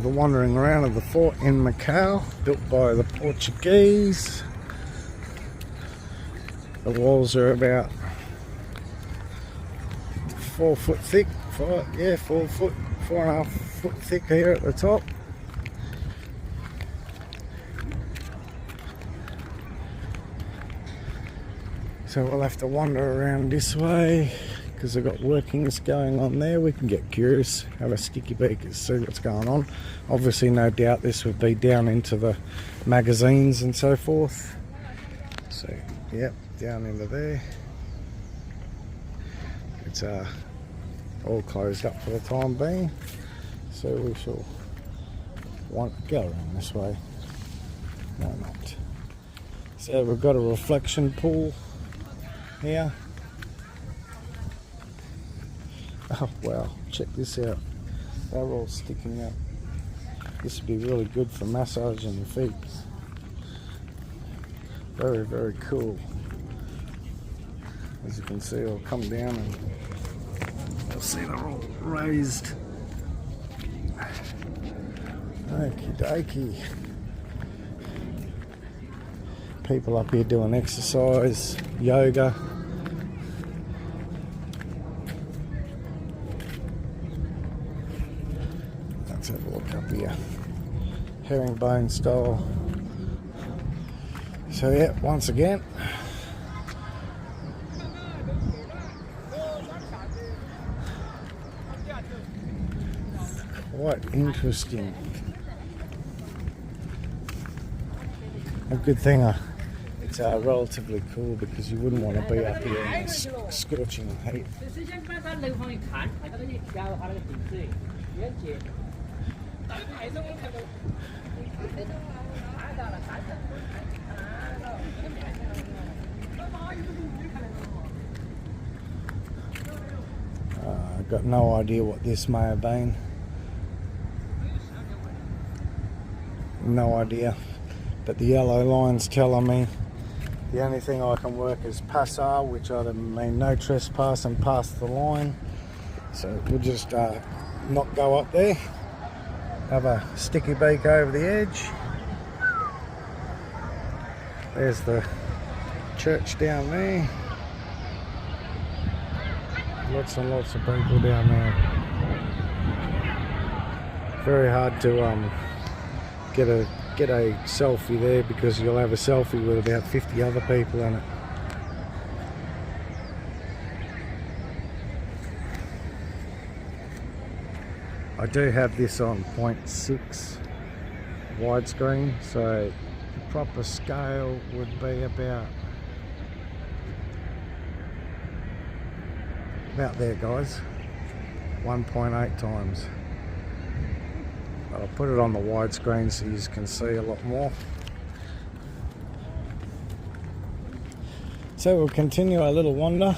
the wandering around of the fort in Macau, built by the Portuguese. The walls are about 4 foot thick, 4.5 foot thick here at the top. So we'll have to wander around this way because they've got workings going on there. We can get curious, have a sticky beak and see what's going on. Obviously, no doubt this would be down into the magazines and so forth. So, yep, down into there. It's all closed up for the time being. So we shall go around this way. Why not? So we've got a reflection pool here. Oh wow, check this out. They're all sticking up. This would be really good for massaging your feet. Very, very cool. As you can see, I'll come down and you'll see they're all raised. Okie dokie. People up here doing exercise, yoga. Let's have a look up here. Herringbone style. So yeah, once again, quite interesting. A good thing it's relatively cool because you wouldn't want to be up here in the scorching heat. I've got no idea what this may have been. No idea. But the yellow line's telling me the only thing I can work is passar, which I mean no trespassing past the line. So we'll just not go up there. Have a sticky beak over the edge. There's the church down there. Lots and lots of people down there. Very hard to get a selfie there because you'll have a selfie with about 50 other people in it. I do have this on 0.6 widescreen, so the proper scale would be about there, guys. 1.8 times. I'll put it on the widescreen so you can see a lot more. So we'll continue our little wander.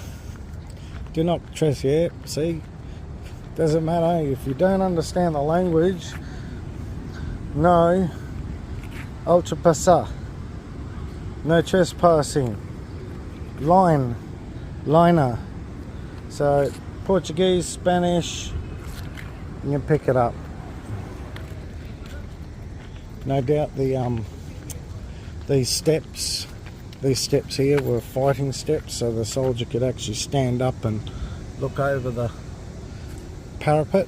Do not stress here. See, doesn't matter if you don't understand the language. No ultrapassa, no trespassing, liner. So Portuguese, Spanish, you can pick it up. No doubt these steps here were fighting steps, so the soldier could actually stand up and look over the parapet.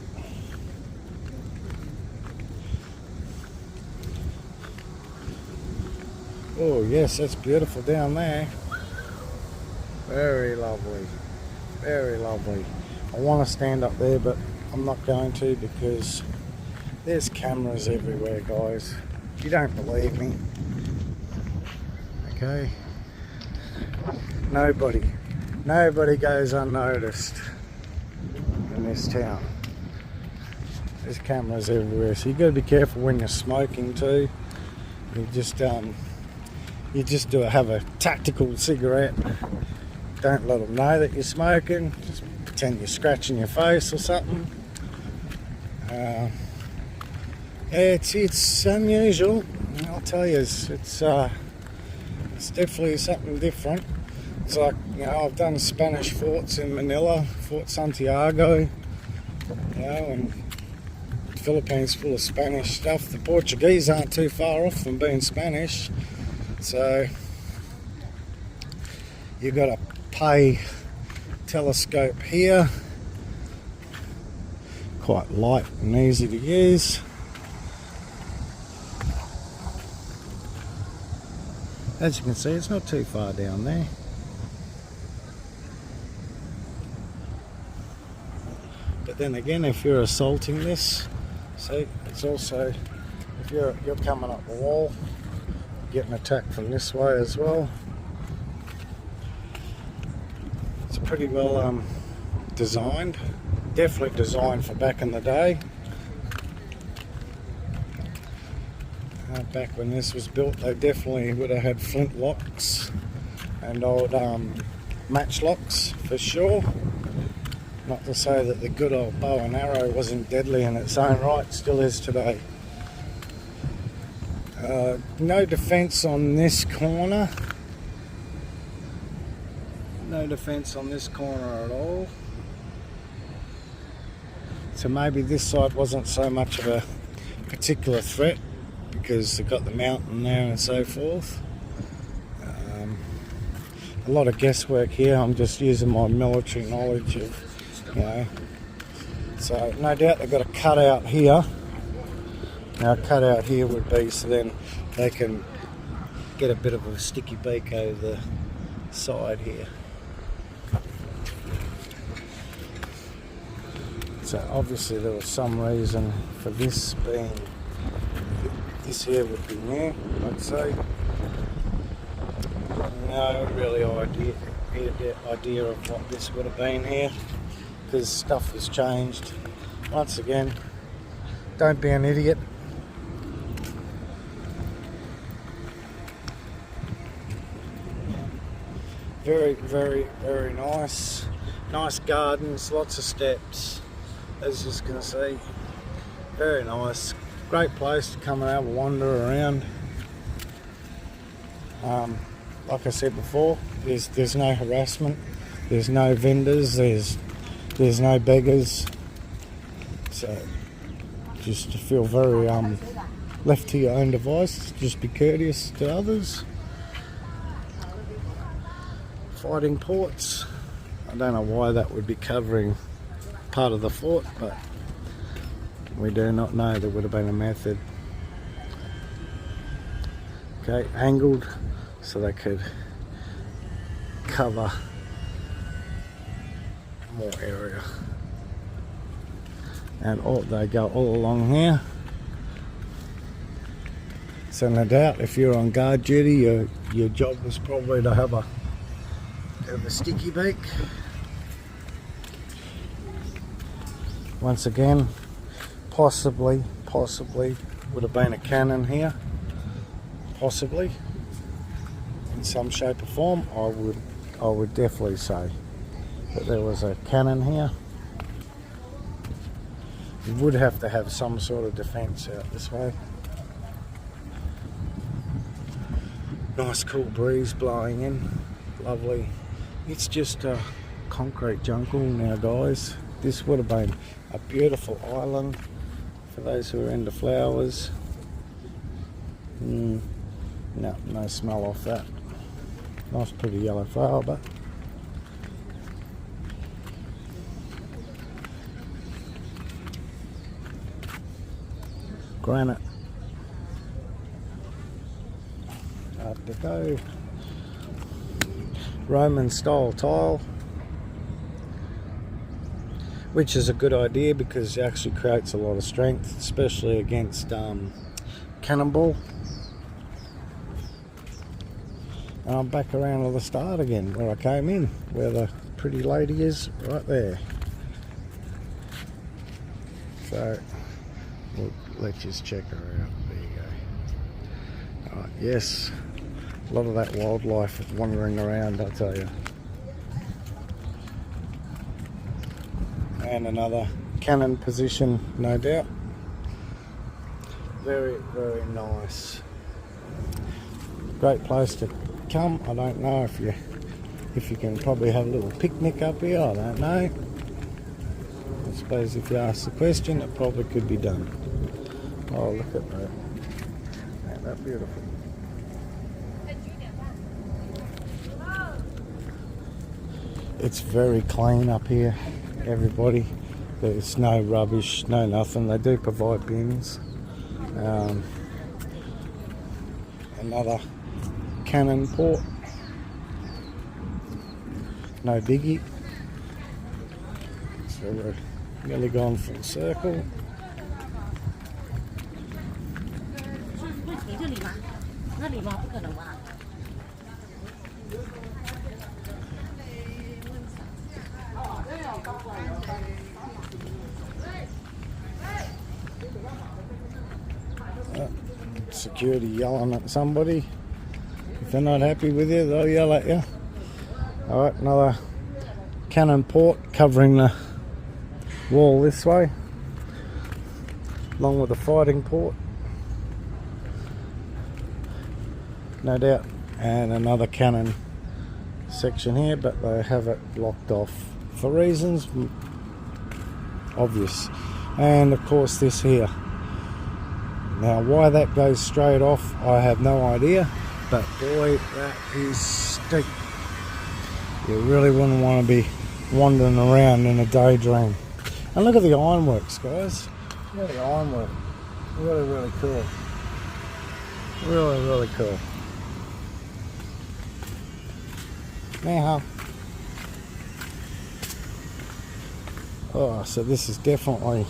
Oh yes, that's beautiful down there. Very lovely, very lovely. I want to stand up there, but I'm not going to because there's cameras everywhere, guys. You don't believe me. Okay. Nobody goes unnoticed in this town. There's cameras everywhere, so you got to be careful when you're smoking too. You just have a tactical cigarette. Don't let them know that you're smoking. Just pretend you're scratching your face or something. It's unusual. I'll tell you, it's definitely something different. It's like, you know, I've done Spanish forts in Manila, Fort Santiago, you know, and Philippines full of Spanish stuff. The Portuguese aren't too far off from being Spanish, so you've got a pay telescope here, quite light and easy to use. As you can see, it's not too far down there. But then again, if you're assaulting this, see, it's also, if you're coming up the wall, getting attacked from this way as well. It's pretty well designed, definitely designed for back in the day. Back when this was built, they definitely would have had flint locks and old matchlocks for sure. Not to say that the good old bow and arrow wasn't deadly in its own right, still is today. No defence on this corner. No defence on this corner at all. So maybe this side wasn't so much of a particular threat because they've got the mountain there and so forth. A lot of guesswork here. I'm just using my military knowledge of, you know. So no doubt they've got a cutout here. Now a cutout here would be so then they can get a bit of a sticky beak over the side here. So obviously there was some reason for this being, this here would be new, I'd say. No really idea of what this would have been here, because stuff has changed. Once again, don't be an idiot. Very, very, very nice. Nice gardens, lots of steps, as you can see. Very nice. Great place to come and have a wander around. Like I said before, there's no harassment, there's no vendors, there's no beggars. So just to feel very left to your own devices, just be courteous to others. Fighting ports. I don't know why that would be covering part of the fort, but we do not know. There would have been a method. Okay, angled so they could cover more area. And they go all along here. So no doubt if you're on guard duty, your job was probably to have a sticky beak. Once again, possibly would have been a cannon here. Possibly, in some shape or form. I would definitely say that there was a cannon here. You would have to have some sort of defence out this way. Nice cool breeze blowing in, lovely. It's just a concrete jungle now, guys. This would have been a beautiful island for those who are into flowers. No, no smell off that. Nice pretty yellow flower, but granite. Up to go. Roman style tile, which is a good idea because it actually creates a lot of strength, especially against cannonball. And I'm back around to the start again, where I came in, where the pretty lady is, right there. So, let's just check her out. There you go. Alright, yes, a lot of that wildlife wandering around, I tell you. And another cannon position, no doubt. Very, very nice. Great place to come. I don't know if you can probably have a little picnic up here, I don't know. I suppose if you ask the question, it probably could be done. Oh, look at that. Ain't that beautiful? It's very clean up here, everybody. There's no rubbish, no nothing. They do provide bins. Another cannon port. No biggie. So we're nearly gone full circle. Security yelling at somebody. If they're not happy with you, they'll yell at you. Alright, another cannon port covering the wall this way, along with the fighting port, no doubt, and another cannon section here, but they have it blocked off for reasons obvious. And of course this here. Now why that goes straight off, I have no idea, but boy, that is steep. You really wouldn't want to be wandering around in a daydream. And look at the ironworks, guys. Look at the ironwork. Really, really cool. Really, really cool. Now, oh, so this is definitely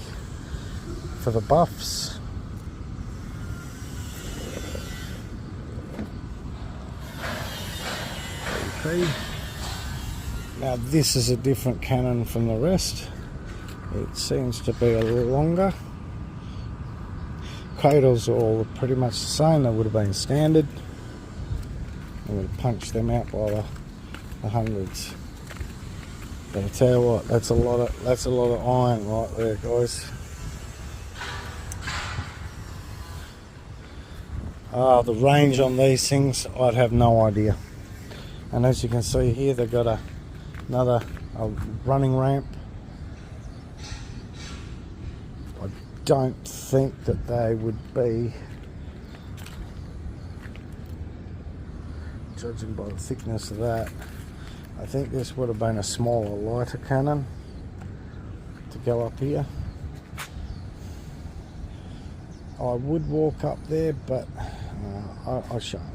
for the buffs. Okay. Now this is a different cannon from the rest. It seems to be a little longer. Cradles are all pretty much the same. They would have been standard. I'm going to punch them out by the hundreds. But I tell you what, that's a lot of iron right there, guys. The range on these things, I'd have no idea. And as you can see here, they've got another running ramp. I don't think that they would be, judging by the thickness of that, I think this would have been a smaller, lighter cannon to go up here. I would walk up there, but I shan't.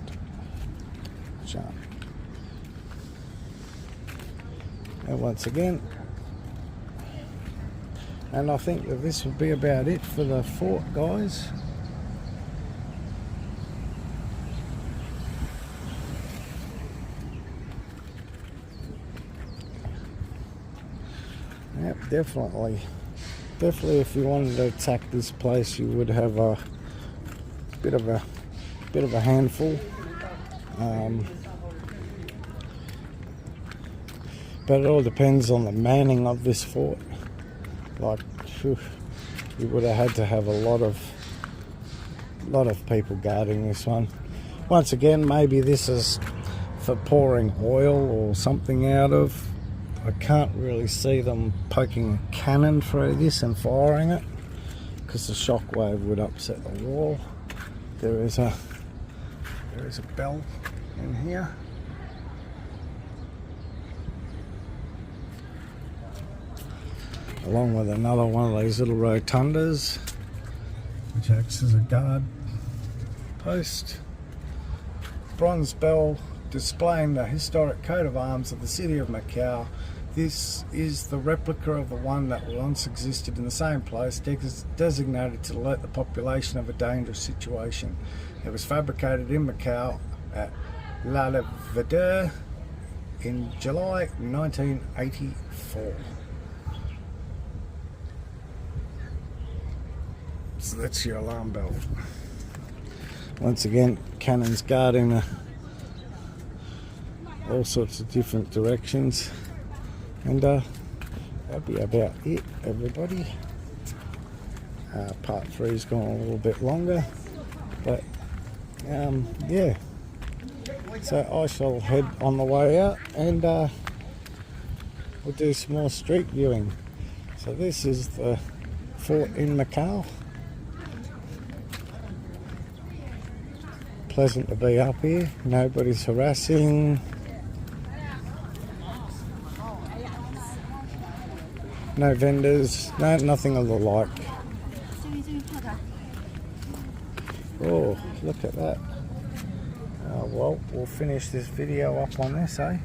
And once again, and I think that this would be about it for the fort, guys. Yep, definitely if you wanted to attack this place, you would have a bit of a handful. But it all depends on the manning of this fort. Like, you would have had to have a lot of people guarding this one. Once again, maybe this is for pouring oil or something out of. I can't really see them poking a cannon through this and firing it, because the shockwave would upset the wall. There is a bell in here. Along with another one of these little rotundas, which acts as a guard post. Bronze bell displaying the historic coat of arms of the city of Macau. This is the replica of the one that once existed in the same place, designated to alert the population of a dangerous situation. It was fabricated in Macau at La Lavadeur in July 1984. So that's your alarm bell. Once again, cannons guarding all sorts of different directions. And that'll be about it, everybody. Part 3's gone a little bit longer, but yeah. So I shall head on the way out, and we'll do some more street viewing. So this is the fort in Macau. Pleasant to be up here. Nobody's harassing. No vendors. No, nothing of the like. Oh, look at that. Oh, well, we'll finish this video up on this, eh?